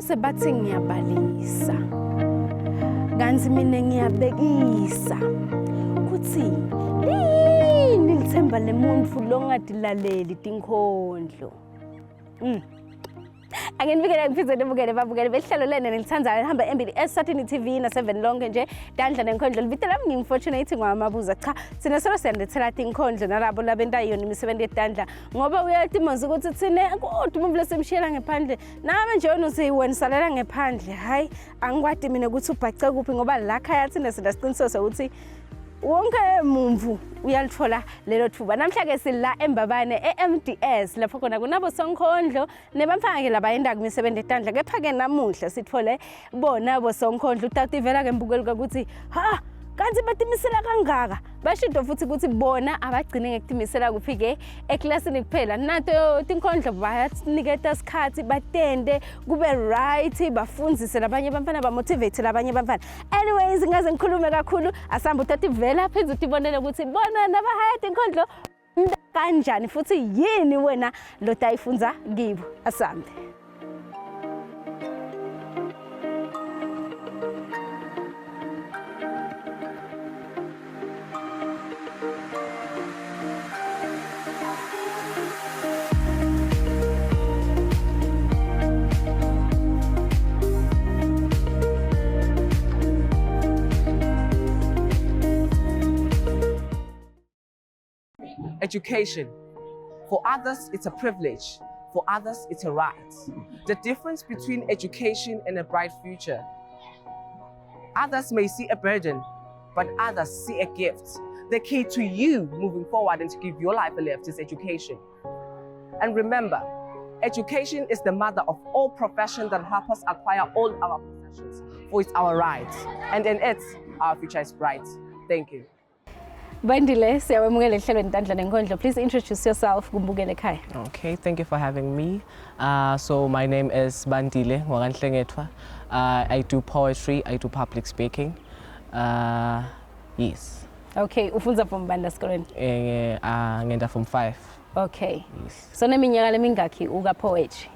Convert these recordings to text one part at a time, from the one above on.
base bathi ngiyabalisa kanti mina ngiyabekisa kuthi lini lithemba lemuntu longadilaleli tinkhondlo Angenibikele ngifise nibukele babukele behlelo lena nilithandayo lihamba embili eSatini TV na 7 lonke nje dandla nenkondlo libite lami ngimfortunate ngwamabuza cha sina solo siyandethela tinkhondlo nalabo labentayo imisebenzi yedandla ngoba uyatimaza ukuthi thine kodwa umuntu lesemshiyela ngephandle nami nje usiwenisalela ngephandle hayi angikwadi mina ukuthi ubhace kuphi ngoba la khaya thina sinasiqiniseko ukuthi wonke mumvu uyalithola lelo thuba namhla ke sila embabane eMDS lapho khona kunabo Sonkhondlo nebamfake labayenda kumisebenzi etandla kepha ke namuhla sithole bona bo Sonkhondlo utativela ke mbukeli ukuthi ha kanti batimisela kangaka bashido futhi ukuthi bona abagcine ngekutimisela kuphike eclassini kuphela nato tinkhondlo bayaniketa isikhathi batende kube right bafundzise labanye bafana ba motivate labanye bafana anyways ngaze ngikhulume kakhulu asamba utativela phezulu utibonele ukuthi bona nabahaya tinkhondlo kanjani futhi yini wena lo tayifunza kibo asambe Education. For others, it's a privilege. For others, it's a right. The difference between education and a bright future. Others may see a burden, but others see a gift. The key to you moving forward and to give your life a lift is education. And remember, education is the mother of all professions that help us acquire all our possessions, for it's our right. And in it, our future is bright. Thank you. Bandile siyawemukela ehlelweni Dandla nenkondlo please introduce yourself kumbukele ekhaya Okay, thank you for having me. So my name is Bandile Ngwaganhlengethwa. I do poetry, I do public speaking. Yes. Okay, ufunza from banda esikolweni? Ngenda from 5. Okay. Yes. So neminyaka lemingaki uka poetry?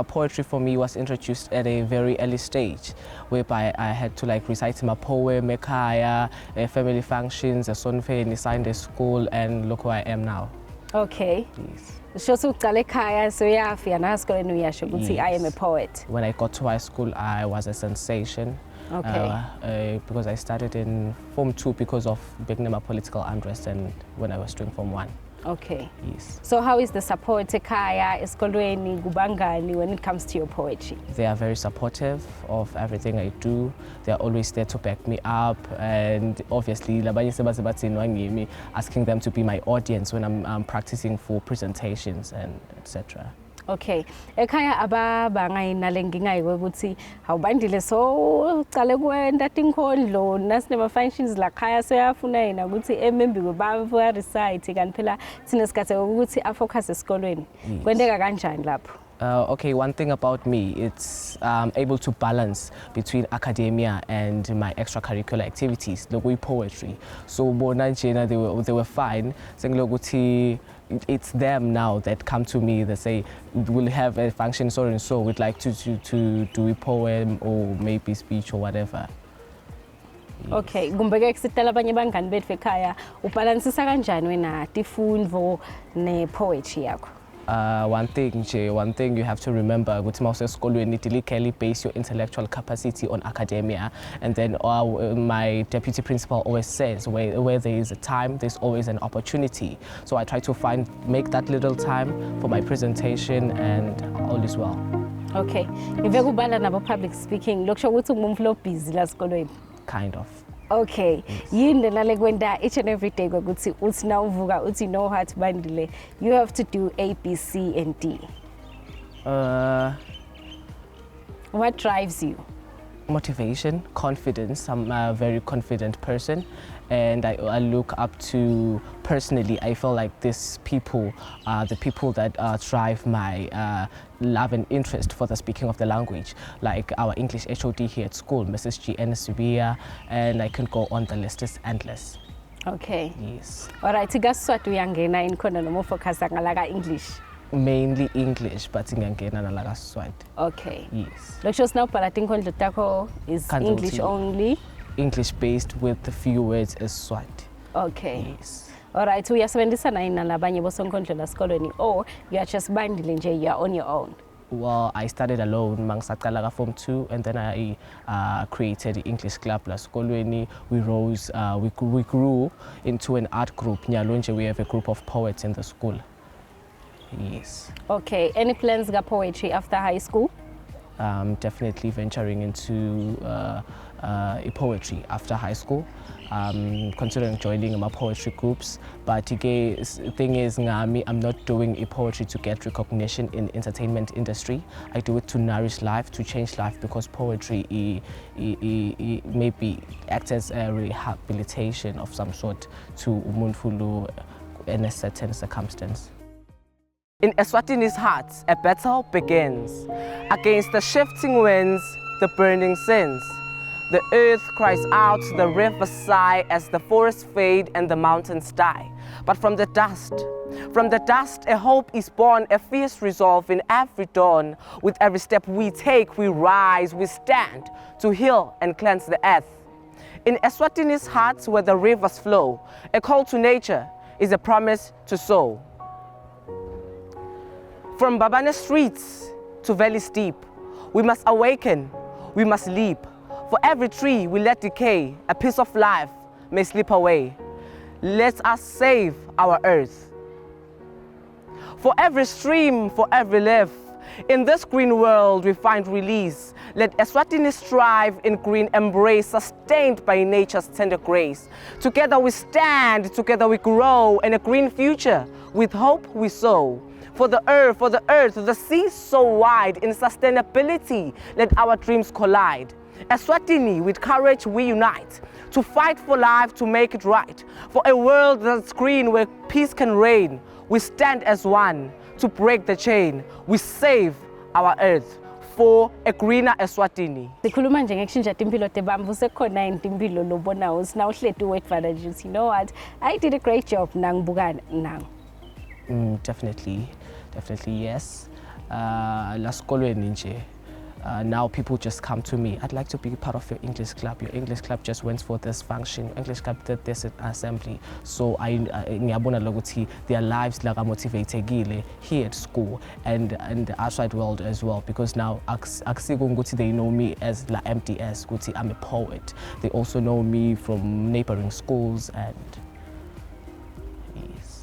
Poetry for me was introduced at a very early stage, whereby I had to like recite my poem, ekhaya, family functions, a sonfeni, Sunday school, and look where I am now. Okay. Yes. So uqale ekhaya so yafika na esikolweni uyasho ukuthi I am a poet. When I got to high school, I was a sensation. Okay. Because I started in Form 2 because of Begnema political unrest and when I was doing Form 1. Okay. Yes. So how is the support ekhaya esikolweni kubangani when it comes to your poetry? They are very supportive of everything I do. They are always there to back me up, and obviously labanye sebasebathini asking them to be my audience when I'm practicing for presentations and etc. Okay. Ekhaya ababangayinale ngingayiwe ukuthi awubandile so uqale kwenda tinkhondlo nasinema functions la khaya so yafuna yena ukuthi emembi kwebavu ya recite kanti phela thina sikhathe ukuthi afocus esikolweni. Kwendeka kanjani lapho? Okay, one thing about me, it's able to balance between academia and my extracurricular activities, like poetry. So Bonanjena, they were fine. Saying it's them now that come to me. They say we'll have a function so and so. We'd like to do a poem or maybe speech or whatever. Yes. Okay, kumbeke kusitela abanye bangani bethu ekhaya ubalansisa kanjani wena tifundvo ne poetry yakho? One thing you have to remember, ukuthi mawusesikolweni delicately base your intellectual capacity on academia, and then my deputy principal always says where there is a time, there's always an opportunity. So I try to make that little time for my presentation, and all is well. Okay, ngive kubala nabo public speaking, lokusho ukuthi ungumuntu lo busy la esikolweni. Kind of. Okay, yini nale kwenda each and every day ukuthi uthi na uvuka uthi no heart bandile you have to do A, B, C and D. What drives you? Motivation, confidence. I'm a very confident person, and I look up to, personally, I feel like these people are the people that drive my love and interest for the speaking of the language, like our English HOD here at school, Mrs. G. Subia, and I can go on, the list is endless. Okay. Yes. Alright, igaswati uyangena in khona noma focus ngala English. mainly English, but ngiyangena nala Swati. Okay. Yes. Lokusho sinawubhala tinkondlo takho is Kanti English uthini? only. English based with a few words as Swati. Okay. Yes. Alright, uyasebenzisana yini nalabanye bosonkondlo la esikolweni or you are just bandile nje, you are on your own? Well, I started alone mangisaqala Form 2, and then I created the English club la esikolweni. We rose, we grew into an art group. Nyalonje, we have a group of poets in the school. Yes. Okay, any plans for poetry after high school? Definitely venturing into poetry after high school. Considering joining my poetry groups, but the thing is, I'm not doing poetry to get recognition in the entertainment industry. I do it to nourish life, to change life, because poetry maybe acts as a rehabilitation of some sort to umuntu in a certain circumstance. In Eswatini's heart, a battle begins against the shifting winds, the burning sins. The earth cries out, the rivers sigh as the forests fade and the mountains die. But from the dust a hope is born, a fierce resolve in every dawn. With every step we take, we rise, we stand to heal and cleanse the earth. In Eswatini's heart, where the rivers flow, a call to nature is a promise to sow. From Babane streets to valleys deep, we must awaken, we must leap. For every tree we let decay, a piece of life may slip away. Let us save our earth. For every stream, for every leaf, in this green world we find release. Let Eswatini strive in green embrace, sustained by nature's tender grace. Together we stand, together we grow, in a green future with hope we sow. For the earth, the sea so wide, in sustainability, let our dreams collide. Eswatini, with courage we unite, to fight for life, to make it right. For a world that's green, where peace can reign, we stand as one, to break the chain. We save our earth for a greener Eswatini. Sikhuluma nje ngekushintsha impilo tebamvu, sekhona impilo lobonayo sinawuhletu wethu, you know what, I did a great job nangibukana nang. Definitely yes. Lasikolweni nje. Now people just come to me. I'd like to be part of your English club. Your English club just went for this function. English club did this assembly. So ngiyabona lokuthi their lives like motivated here at school and outside world as well, because now they know me as la MDS, ukuthi I'm a poet. They also know me from neighboring schools and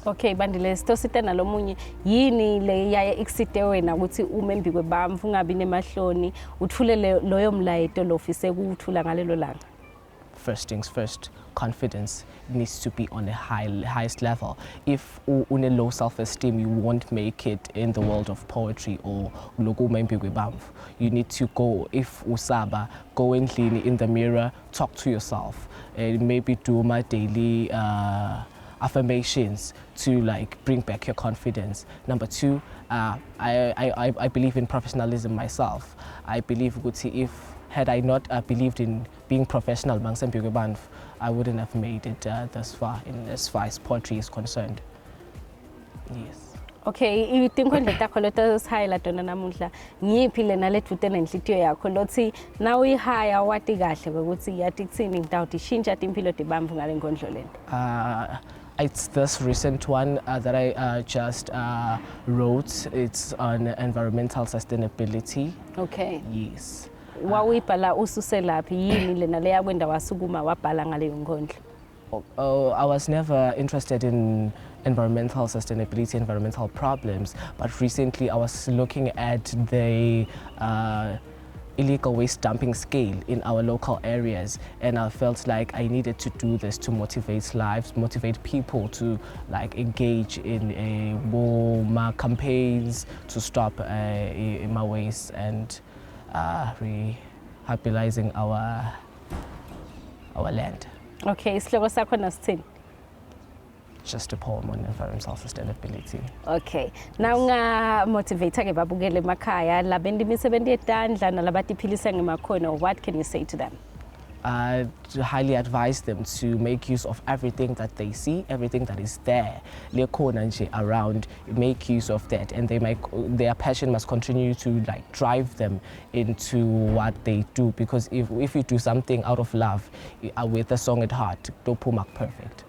okay, bandile sitosite nalomunye yini le yaye ikusite wena ukuthi umembi kwebamvu ungabi nemahloni uthule loyo mlayito lofise ukuthula ngalelo langa? First things first, confidence needs to be on the highest level. If une low self-esteem, you won't make it in the world of poetry or logo membi kwebamvu. You need to go, if usaba, go and clean in the mirror, talk to yourself, and maybe do my daily affirmations to like bring back your confidence. Number two, I believe in professionalism myself. I believe if had I not believed in being professional, I wouldn't have made it thus far as far as poetry is concerned. Yes. Okay, tinkondlo takho leto sihayela tona namuhla ngiyiphi lena lethu nenhlitiyo yakho lothi na uyihaya wati kahle ukuthi yathi kuthini ngitawuthi shintsha impilo tebamvu ngale nkondlo lento? It's this recent one that I just wrote. It's on environmental sustainability. Okay. Yes. Wawuyibhala ususelaphi yini lena leya kwenda wasukuma wabhala ngaleyo nkondlo? I was never interested in environmental sustainability, environmental problems, but recently I was looking at the illegal waste dumping scale in our local areas, and I felt like I needed to do this to motivate lives, motivate people to like engage in more campaigns to stop my waste and rehabilitating our land. Okay, isihloko sakho nasithini? Just a poem on environmental sustainability. Okay. Now unga motivate ke babukele emakhaya labendi imisebenzi yetandla nalabatiphilisa ngemakhono, what can you say to them? highly advise them to make use of everything that they see, everything that is there, around, make use of that, and their passion must continue to like drive them into what they do, because if you do something out of love with a song at heart, dophuma perfect.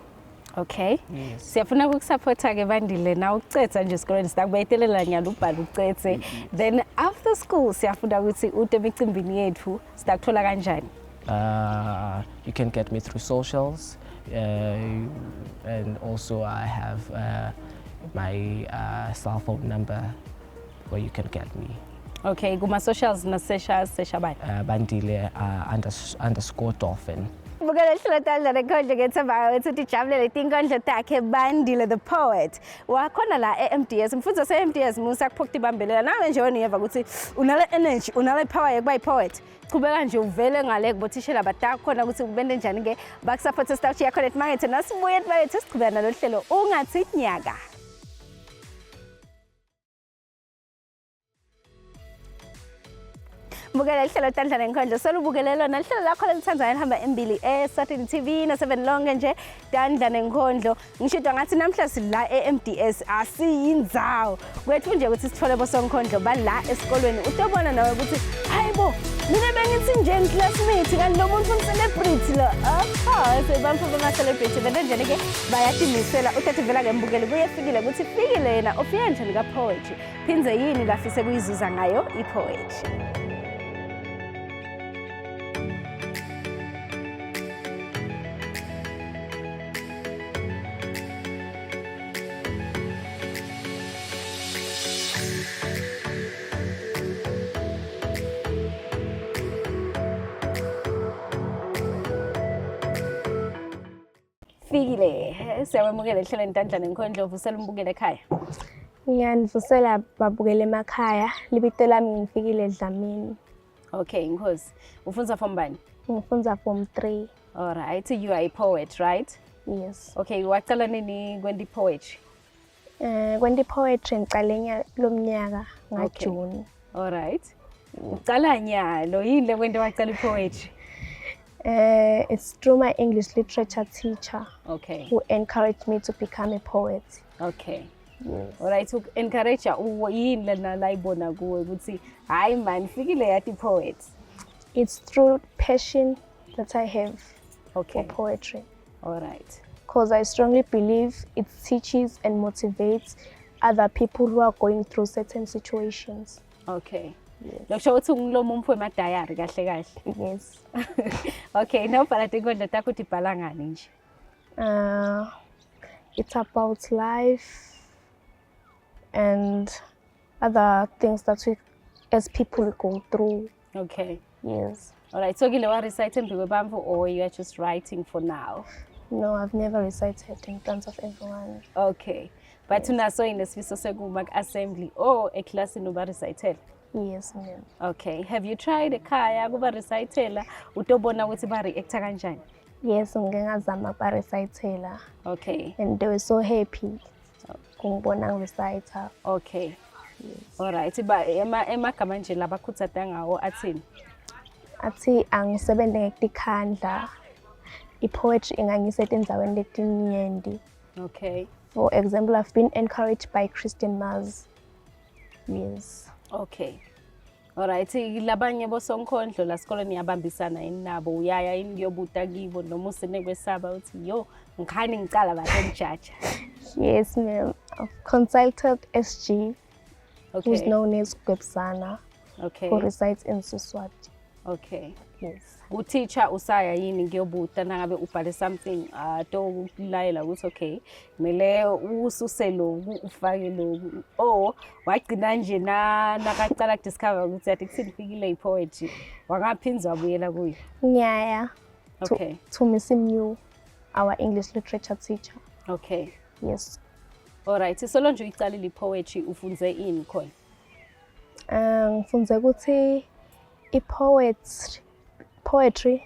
Okay. Yes. Siyafuna ukusupport-a ke Bandile na ukucetha nje esikoleni sidakubayetelela nyalo ubhala ucethe. Then after school siyafuna ukuthi ude emicimbini yethu sidakuthola kanjani? You can get me through socials, and also I have my cell phone number where you can get me. Okay, kuma socials na sesha bani? Bandile _dolphin. Bukela hlotalla rekhondle ngethemba wethu uthi jabulele tinkondlo takhe Bandile the poet. Wakhona la eMDS, mfundisi eMDS musa kuphokutha ibambelela. Nawe nje woniyeva ukuthi unale energy, unale power yokuba ipoet. Qhubeka nje uvele ngale kubothishela badakho khona ukuthi kubende njani ke bakusupport staff yakho net market nasibuye ethu siqhubeka nalo hlelo ungathi nyaka. Bukela ihlelo Tandla Nenkondlo solubukelelo nahlelo lakho lelithandayo lihamba embili eSaturday TV na7 lonke nje Tandla Nenkondlo ngishidwa ngathi namhla sila eMDS asiyindzawo kwethu nje ukuthi sithole bosonkondlo bala esikolweni utobona nawe ukuthi hayibo mina bengithi nje ngiclassmate kanti lo muntu celebrity lo sebamfu bama celebrity benenjene ke bayatimisela uthethe vela ke mbukele kuyefikile ukuthi fikile yena ofika njani ka poetry phinze yini lafise kuyizuza ngayo ipoetry. Fikile siyawemukela ehlelweni Tandla Nenkondlo vusela umbukele ekhaya. Ngiyanivusela babukele emakhaya libito lami ngifikile Dlamini. Okay, Nkosi. Ufunza from bani? Ngifunza form 3. All right, you are a poet, right? Yes. Okay, waqala nini kwendi poetry? Kwendi poetry ngiqale lomnyaka ngaJune. All right. Uqala nyalo yini le kwento waqala ipoetry? It's through my English literature teacher. Okay. Who encouraged me to become a poet. Okay. Yes. All right, so encourage yini lena la ibona kuwe ukuthi hayi man fikile yathi poet. It's through passion that I have for poetry. All right. Because I strongly believe it teaches and motivates other people who are going through certain situations. Okay. Yes. Lokusho ukuthi ngilomo umpho emadayari kahle kahle. Yes. Okay, now bhala tinkondlo takho uthi bhala ngani nje? It's about life and other things that we as people go through. Okay. Yes. All right, so kile wa recite mbi kwebamfu or you are just writing for now? No, I've never recited in front of everyone. Okay. But unaso inesifiso sekuma assembly or eclassini uba recitela? Yes, ma'am. Okay. Have you tried ekhaya kuba recitela utobona ukuthi ba react kanjani? Yes, ngingazama ba recitela. Okay. And they were so happy kungibona reciter. Okay. Yes. All right. Ba emagama nje labakhuthatha ngawo athini? Athi angisebenze ngekukhandla. I-poetry ingangisethe endaweni letinyenti. Okay. For example, I've been encouraged by Christian Mars. Yes. Okay. All right. Labanye bosonkondlo la sikoleni yabambisana inabo uyaya iniyobuta kibo noma usene kwesaba uthi yo ngikhani ngicala batemjaja. Yes, ma'am. I've consulted SG, Okay. who's known as Gwebsana, Okay. who resides in Siswati. Okay. Yes. Teacher usaya yini ngiyobuta nangabe ubhale something to ukulayela ukuthi okay mele ususe lo ufake lo oh wagcina nje nakaqala discover ukuthi athi kusifikile ipoetry wangaphinza wabuyela kuyo. Nyaya. Okay. To Miss New, our English literature teacher. Okay. Yes. All right. So lonje uyiqalile ipoetry ufunze ini khona? Ngifunze ukuthi poetry,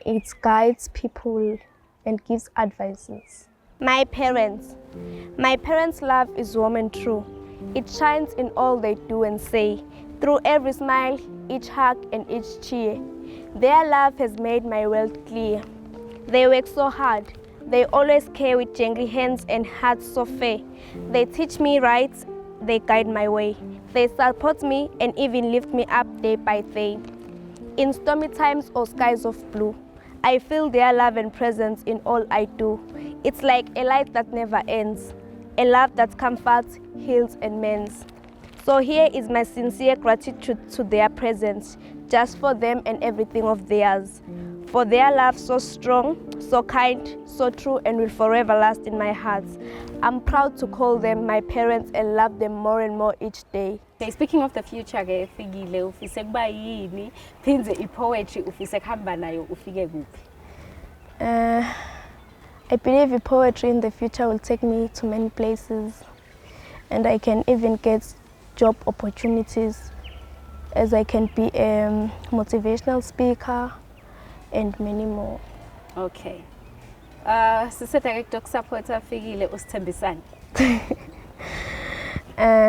it guides people and gives advices. My parents' love is warm and true. It shines in all they do and say. Through every smile, each hug and each cheer. Their love has made my world clear. They work so hard. They always care with gentle hands and hearts so fair. They teach me right, they guide my way. They support me and even lift me up day by day. In stormy times or skies of blue, I feel their love and presence in all I do. It's like a light that never ends, a love that comforts, heals and mends. So here is my sincere gratitude to their presence, just for them and everything of theirs. For their love so strong, so kind, so true and will forever last in my heart. I'm proud to call them my parents and love them more and more each day. Okay, speaking of the future ke Fikile ufise kuba yini phinze ipoetry ufise kuhamba nayo ufike kuphi? I believe poetry in the future will take me to many places and I can even get job opportunities as I can be a motivational speaker and many more. Okay. Sisethe ukusupporta Fikile usithembisani?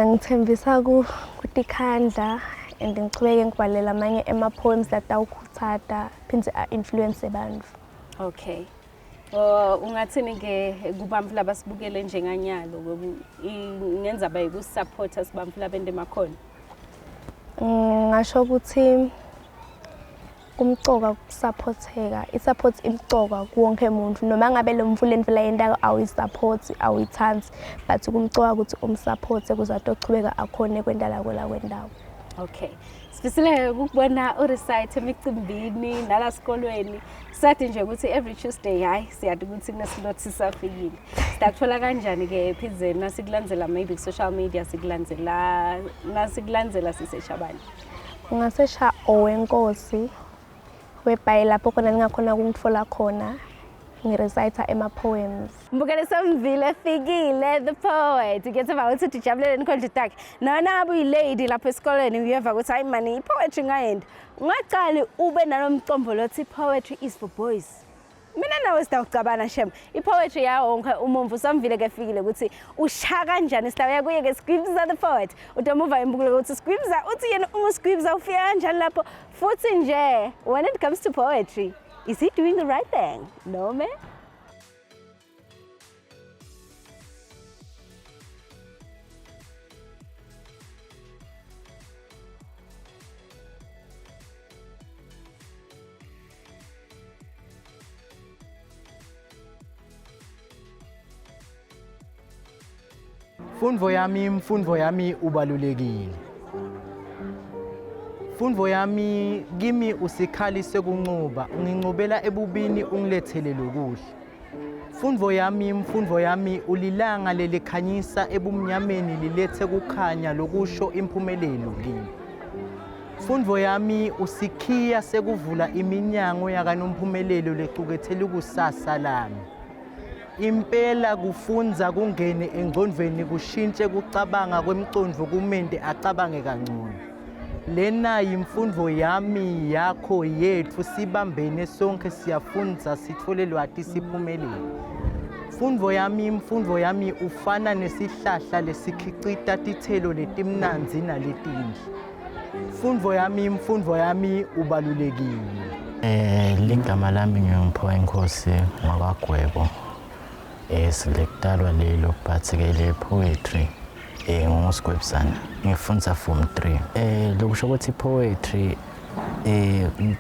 Ngithembisa ukuthi ikhandla and ngichubeke ngibhalela amanye ema-poems latawukhuthata phinde a-influence abantu. Okay. Ungathini ke kubantu labasibukele njenganyalo ngenza bayikusupporta sibantu labende emakhona? Ngasho ukuthi kumcoka ukusupporteka, i-support imcoka kuwonke umuntu noma ngabe lo mfula endlela yendaka awuyisupport awuyithandi but kumcoka ukuthi umsupporte kuze atochubeka akhone kwendala kwendawo. Okay. Sifisile ukubona urecite emicimbini nala sikolweni. Sathi nje ukuthi every Tuesday hayi siyathi ukuthi kunesilot sisafikile. Sitakuthola kanjani ke ephizeni nasikulandzela maybe ku social media nasikulandzela siseshabani? Ungasesha owenkosi webhayi lapho khona ningakhona ukungitfola khona ngirecite ema-poems. Mbukele Somvile Fikile the poet. Ngiyethemba ukuthi tijabulele nikhondlo takhe. Nona abu lady lapho esikoleni uyeva ukuthi hayi mani ipoetry ngayenda. Ungaqali ube nalomcombolothi poetry is for boys. Mina nawe sitawucabana shem. Ipoetry yawo wonke umuntu Somvile ke Fikile ukuthi usha kanjani sitawuya kuye ke Scribza the poet. Utamuva imbukule ukuthi Scribza uthi yena unguScribza ufika kanjani lapho futhi nje when it comes to poetry is he doing the right thing? No man. Mfundvo yami ubalulekile. Mfundvo yami kimi usikhali sekuncuba, ungincubela ebubini ungilethele lokuhle. Mfundvo yami ulilanga lelikhanyisa ebumnyameni lilethe kukhanya lokusho impumelelo kimi. Mfundvo yami usikhiya sekuvula iminyango yakanompumelelo lecukethela kusasa lami. Impela kufunza kungene engqondweni kushintshe kucabanga kwemicondvo kumente acabange kangcono. Lena yimfundvo yami yakho yethu sibambene sonke siyafunza sithole lwati siphumelele. Mfundvo yami ufana nesihlahla lesikhicita tithelo letimnanzi naletinhle. Mfundvo yami ubalulekile. Ligama lami ngimphiwa inkosi ngwakwaGwebo. Silekudalwa lelo but ke poetry nguSigwebisana ngifundza form 3. Lokusho ukuthi poetry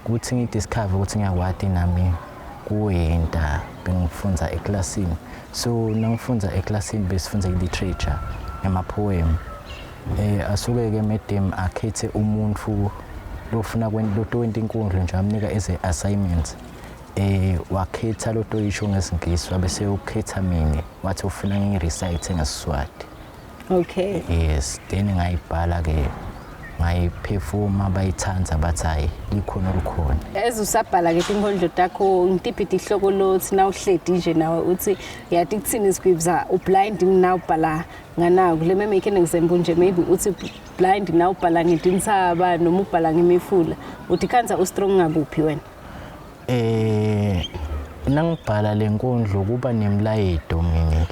ukuthi ngidiscover ukuthi ngiyakwati nami kuyinta bengifundza eklasini. So nangifundza eklasini besifundza literature ema-poem. Asuke ke madam akhethe umuntu lofuna kwenta inkundla nje amnika eze assignments. Wakhetha lo toyisho ngesingisi wabese ukhetha mina wathi ufuna ngirecite ngeSiswati. Okay. Yes, then ngayibhala ke ngayiperforma bayithanza bathi hayi likhona ukukhona. Usabhala ke inkondlo takho ngitiphi ihloko lothi na uhledi nje nawe uthi yathi kuthini Scribza ublind now ubhala nganawo le make an example nje maybe uthi blind now ubhala ngedintsaba noma ubhala ngemifula uthi kanza ustrong ngakuphi wena? Nangibhala lenkondlo kuba nemlayeto mina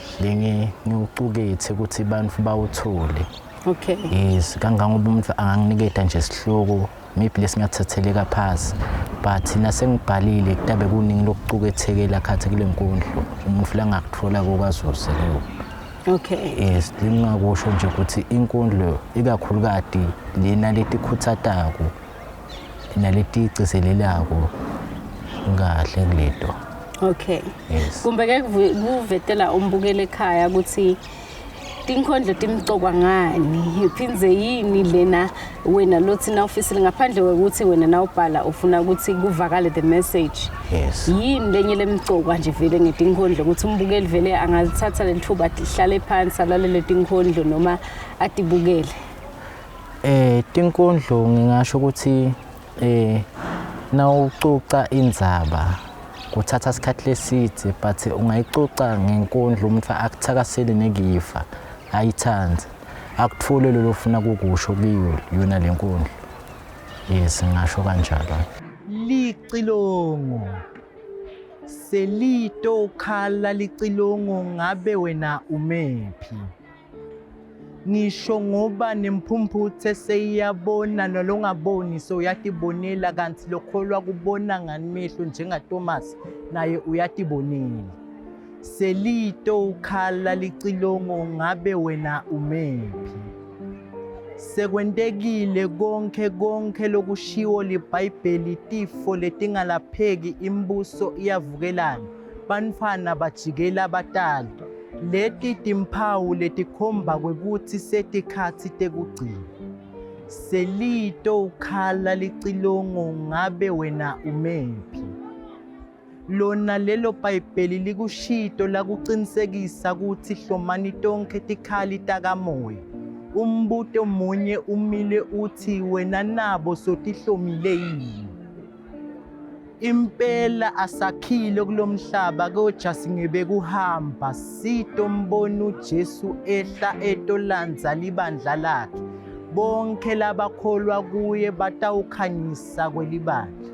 ngiuqukethe ukuthi abantu bawuthole. Okay. Yes, kangangoba umuntu anganginiketa nje isihloko maybe lesingakuthatheleka phasi but thina sengibhalile kutabe kuningi lokuqukethekela khathe kule nkundla umuntu la ngakuthola kokwaZulu Okay. yes lingakusho nje ukuthi inkundla ikakhulukati lena leti khuthatako naleti igcizelelako ngahle kuleto. Okay. Yes. Kumbe ke kuvetela umbukele ekhaya ukuthi tinkhondlo timcokwa ngani iphindze yini lena wena lothi na official ngaphandle ukuthi wena na ubhala ufuna ukuthi kuvakale the message. Yes. Yini lenye lemcokwa nje vele ngetinkhondlo ukuthi umbukeli vele angalithatha lethuba lihlale phansi alalele tinkhondlo noma atibukele. Tinkhondlo ngingasho ukuthi nawucuca indzaba kuthatha isikhathi leside but ungayicuca ngenkondlo umuntu akuthakasele nekifa ayithanze akuthule lo lofuna kukusho kiyo yona lenkondlo. Yes ngisho kanjalo. Licilongo selito khala licilongo ngabe wena umephi ngisho ngoba nemphumputhe seyiyabona nolongaboni so uyatibonela kanti lokholwa kubona ngamehlo njengaThomas naye uyatibonela selito ukhala licilongo ngabe wena umephi sekwentekile konke lokushiwo liBhayibheli tifo letingalapheki imbuso iyavukelana bantfwana bajikela abatali leti timphawu letikhomba kwekuthi setikhatsi tekugcina selito ukhala licilongo ngabe wena umephi lona lelo Bhayibheli likushito lakucinisekisa ukuthi hlomani tonke tikhali takamoya umbuto munye umile uthi wena nabo sotihlomile yini impela asakhile kulomhlaba koja singebe kuhamba sito mbona uJesu ehla etolanza libandla lakhe bonke labakholwa kuye batawukhanyisa kwelibandla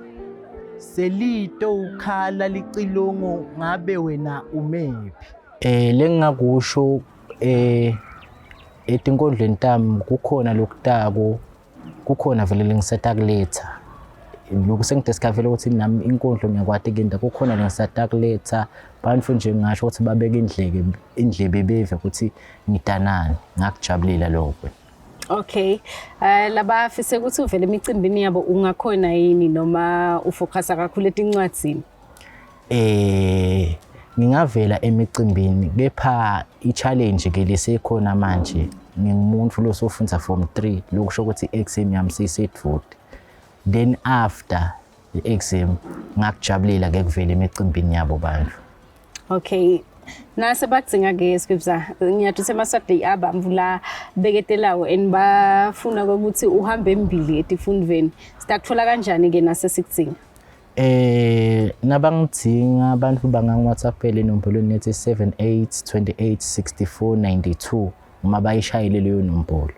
selito ukhala licilongo ngabe wena umephi lengakusho etinkondlweni tami kukhona lokutako kukhona vele lengisatakuletha lokhu sengidiscover ukuthi nami inkondlo ngiyakwati kenda kukhona lengisatakuletha bantu nje ngisho ukuthi babeke indlebe beve ukuthi ngidanani ngakujabulela lokho. Okay. Laba afise ukuthi uvele emicimbini yabo ungakhona yini noma ufocusa kakhulu etincwadzini? Ngingavela emicimbini kepha i-challenge ke lesekhona manje ngingumuntu losofunda form 3 lokusho ukuthi i-exam yami seyisedvuti then after i-exam ngakujabulela ke kuvela emicimbini yabo bantu. Okay. Nase bakudzinga ke Scripture ngiyathi semaswadi abamvula beketelawo enibafuna ukuthi uhambe embili etifundweni sitakuthola kanjani ke nase sikudzinga? Nabangidinga abantu bangangi-WhatsApp enombolweni nethi 78286492 uma bayishayile leyo nombolo.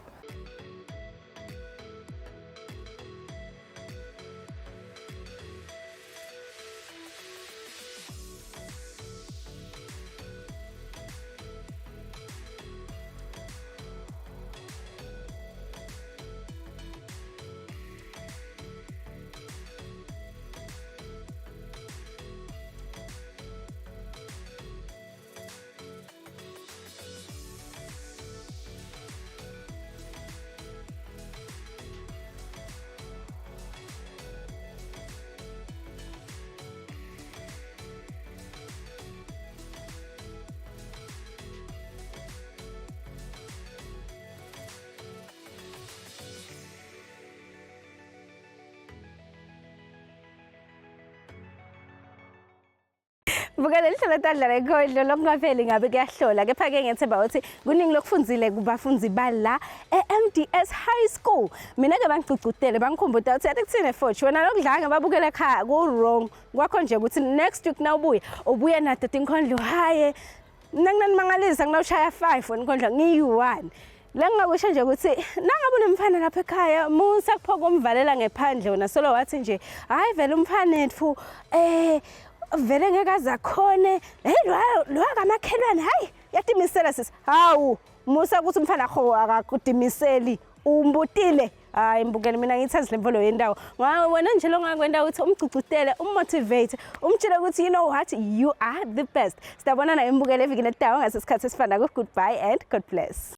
Bukele lihlelo tadlala inkondlo lokungaveli ngabe kuyahlola kepha ke ngethemba ukuthi kuningi lokufundzile kubafundi bala eMDS High School. Mina ke bangicicutele bangikhumbuza ukuthi akuthine fortune wena lokudlanga babukele ekhaya ku wrong kwakho nje ukuthi next week nawubuye ubuye nato tinkondlo haye nanginanimangalisa nginawushaya 5 wenkondlo ngiyi1 la ngakusho nje ukuthi nangabona umfana lapha ekhaya musa kuphoka umvalela ngephandle wona solo wathi nje hayi vele umfana ethu vele ngekaza khone lo akamakhelwane hayi yatimisela sisi hawu musa ukuthi umfana akho akakudimiseli umbutile hayi Mbukeni mina ngithi azilempolo yendawo wena nje lo ngakwenda uthi umgcugcutele ummotivate umtshela ukuthi you know what you are the best. Sitabonana eMbukeli evikini edawo ngasesikhathi esifana ku goodbye and God bless.